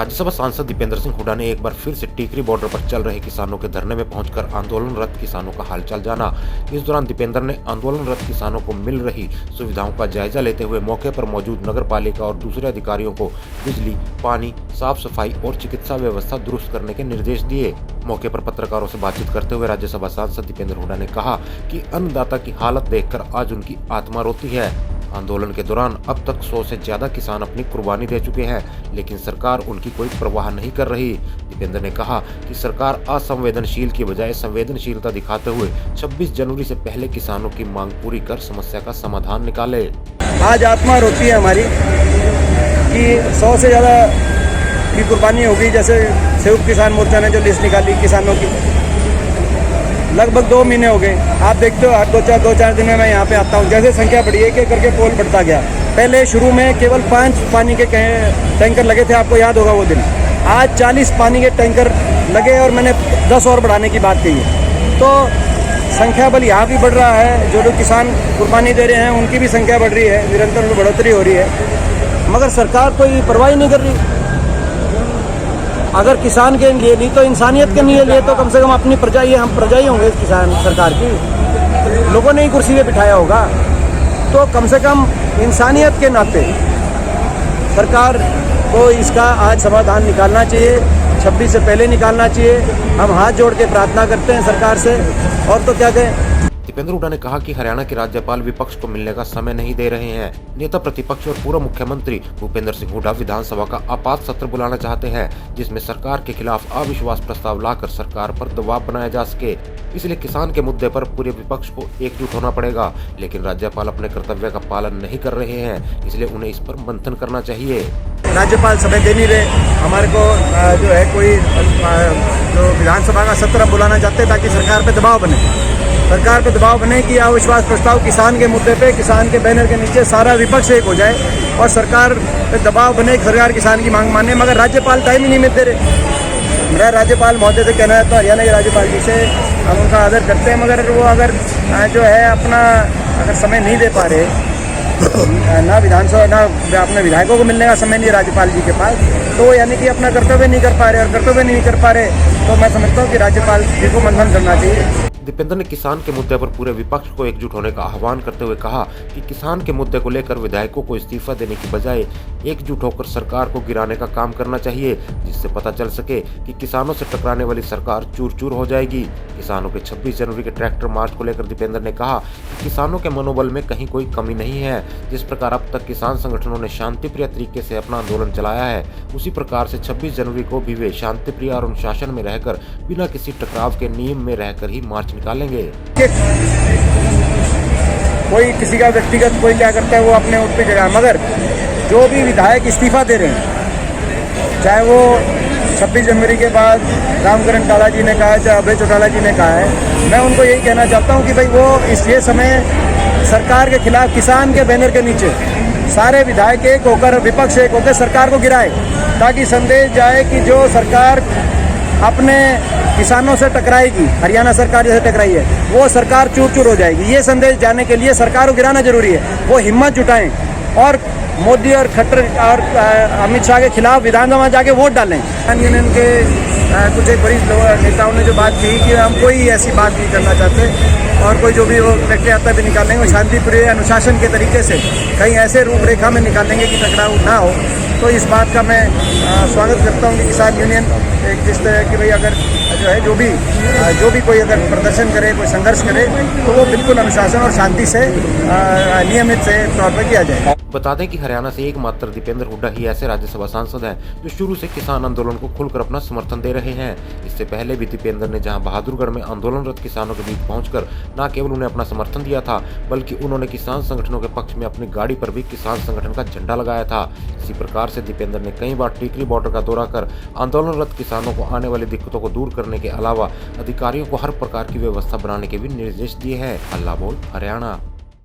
राज्यसभा सांसद दीपेंद्र सिंह हुड्डा ने एक बार फिर से टिकरी बॉर्डर पर चल रहे किसानों के धरने में पहुंचकर आंदोलनरत किसानों का हालचाल जाना। इस दौरान दीपेंद्र ने आंदोलनरत किसानों को मिल रही सुविधाओं का जायजा लेते हुए मौके पर मौजूद नगर पालिका और दूसरे अधिकारियों को बिजली, पानी, साफ सफाई और चिकित्सा व्यवस्था दुरुस्त करने के निर्देश दिए। मौके पर पत्रकारों से बातचीत करते हुए राज्यसभा सांसद दीपेंद्र हुड्डा ने कहा कि अन्नदाता की हालत देखकर आज उनकी आत्मा रोती है। आंदोलन के दौरान अब तक 100 से ज्यादा किसान अपनी कुर्बानी दे चुके हैं, लेकिन सरकार उनकी कोई परवाह नहीं कर रही। दीपेंद्र ने कहा कि सरकार असंवेदनशील की बजाय संवेदनशीलता दिखाते हुए 26 जनवरी से पहले किसानों की मांग पूरी कर समस्या का समाधान निकाले। आज आत्मा रोती है हमारी कि 100 से ज्यादा की कुर्बानी होगी। जैसे संयुक्त किसान मोर्चा ने जो लिस्ट निकाली किसानों की, लगभग 2 महीने हो गए। आप देखते हो हर दो चार दिन में मैं यहाँ पे आता हूँ। जैसे संख्या बढ़ी एक एक करके पोल बढ़ता गया। पहले शुरू में केवल 5 पानी के टैंकर लगे थे, आपको याद होगा वो दिन। आज 40 पानी के टैंकर लगे और मैंने 10 और बढ़ाने की बात कही है। तो संख्या बल यहाँ भी बढ़ रहा है। जो लोग किसान कुर्बानी दे रहे हैं उनकी भी संख्या बढ़ रही है, निरंतर बढ़ोतरी हो रही है, मगर सरकार कोई परवाह नहीं कर रही। अगर किसान के लिए नहीं तो इंसानियत के लिए तो कम से कम अपनी प्रजा ही, हम प्रजा ही होंगे किसान। सरकार की लोगों ने ही कुर्सी पे बिठाया होगा, तो कम से कम इंसानियत के नाते सरकार को इसका आज समाधान निकालना चाहिए। 26 से पहले निकालना चाहिए। हम हाथ जोड़ के प्रार्थना करते हैं सरकार से, और तो क्या कहें। दीपेंद्र हुड्डा ने कहा कि हरियाणा के राज्यपाल विपक्ष को मिलने का समय नहीं दे रहे हैं। नेता प्रतिपक्ष और पूर्व मुख्यमंत्री भूपेंद्र सिंह हुड्डा विधानसभा का आपात सत्र बुलाना चाहते हैं, जिसमें सरकार के खिलाफ अविश्वास प्रस्ताव लाकर सरकार पर दबाव बनाया जा सके। इसलिए किसान के मुद्दे पर पूरे विपक्ष को एकजुट होना पड़ेगा, लेकिन राज्यपाल अपने कर्तव्य का पालन नहीं कर रहे हैं, इसलिए उन्हें इस पर मंथन करना चाहिए। राज्यपाल समय दे नहीं रहे हमारे को। जो है कोई जो विधानसभा का सत्र बुलाना चाहते हैं ताकि सरकार पे दबाव बने कि अविश्वास प्रस्ताव किसान के मुद्दे पे, किसान के बैनर के नीचे सारा विपक्ष एक हो जाए और सरकार पे दबाव बने, सरकार किसान की मांग माने। मगर राज्यपाल टाइम ही नहीं दे रहे। मेरा राज्यपाल महोदय से कहना है तो हरियाणा के राज्यपाल जी से हम उनका आदर करते हैं, मगर वो अगर जो है अगर समय नहीं दे पा रहे, ना विधानसभा ना अपने विधायकों को मिलने का समय नहीं है राज्यपाल जी के पास, तो यानी कि अपना कर्तव्य नहीं कर पा रहे, और कर्तव्य नहीं कर पा रहे तो मैं समझता हूँ कि राज्यपाल जी को मंथन करना चाहिए। दीपेंद्र ने किसान के मुद्दे पर पूरे विपक्ष को एकजुट होने का आह्वान करते हुए कहा कि किसान के मुद्दे को लेकर विधायकों को इस्तीफा देने की बजाय एकजुट होकर सरकार को गिराने का काम करना चाहिए, जिससे पता चल सके कि किसानों से टकराने वाली सरकार चूर चूर हो जाएगी। किसानों के 26 जनवरी के ट्रैक्टर मार्च को लेकर दीपेंद्र ने कहा कि किसानों के मनोबल में कहीं कोई कमी नहीं है। जिस प्रकार अब तक किसान संगठनों ने शांतिप्रिय तरीके से अपना आंदोलन चलाया है, उसी प्रकार से 26 जनवरी को भी वे शांतिप्रिय और अनुशासन में रहकर बिना किसी टकराव के नियम में रहकर ही मार्च निकालेंगे। कोई किसी का व्यक्तिगत कोई क्या करता है वो अपने उठ पे जगह, मगर जो भी विधायक इस्तीफा दे रहे हैं, चाहे वो 26 जनवरी के बाद रामकरण काला जी ने कहा है, चाहे अभय चौटाला जी ने कहा है, मैं उनको यही कहना चाहता हूं कि भाई वो ये समय सरकार के खिलाफ किसान के बैनर के नीचे सारे विधायक एक होकर, विपक्ष एक होकर सरकार को गिराए, ताकि संदेश जाए कि जो सरकार अपने किसानों से टकराएगी, हरियाणा सरकार जैसे टकराई है, वो सरकार चूर चूर हो जाएगी। ये संदेश जाने के लिए सरकार को गिराना जरूरी है। वो हिम्मत जुटाएं और मोदी और खट्टर और अमित शाह के खिलाफ विधानसभा जाके वोट डालें। यूनियन के कुछ एक बड़ी नेताओं ने जो बात की कि हम कोई ऐसी बात नहीं करना चाहते, और कोई जो भी वो व्यक्ति आता भी निकालेंगे वो शांतिप्रिय अनुशासन के तरीके से कहीं ऐसे रूपरेखा में निकालेंगे कि टकराव ना हो। तो इस बात का मैं स्वागत करता हूँ कि किसान यूनियन एक जिस तरह की भाई अगर जो है जो भी कोई अगर प्रदर्शन करे, कोई संघर्ष करे, तो वो बिल्कुल अनुशासन और शांति से नियमित से तौर पर किया जाए। बता दें कि हरियाणा से एकमात्र दीपेंद्र हुड्डा ही ऐसे राज्यसभा सांसद हैं जो शुरू से किसान आंदोलन को खुलकर अपना समर्थन दे रहे हैं। इससे पहले भी दीपेंद्र ने जहां बहादुरगढ़ में आंदोलनरत किसानों के बीच पहुंचकर न केवल उन्हें अपना समर्थन दिया था, बल्कि उन्होंने किसान संगठनों के पक्ष में अपनी गाड़ी पर भी किसान संगठन का झंडा लगाया था। इसी प्रकार से दीपेंद्र ने कई बार टिकरी बॉर्डर का दौरा कर आंदोलनरत किसानों को आने वाली दिक्कतों को दूर करने के अलावा अधिकारियों को हर प्रकार की व्यवस्था बनाने के भी निर्देश दिए हैं। अल्लाह बोल हरियाणा।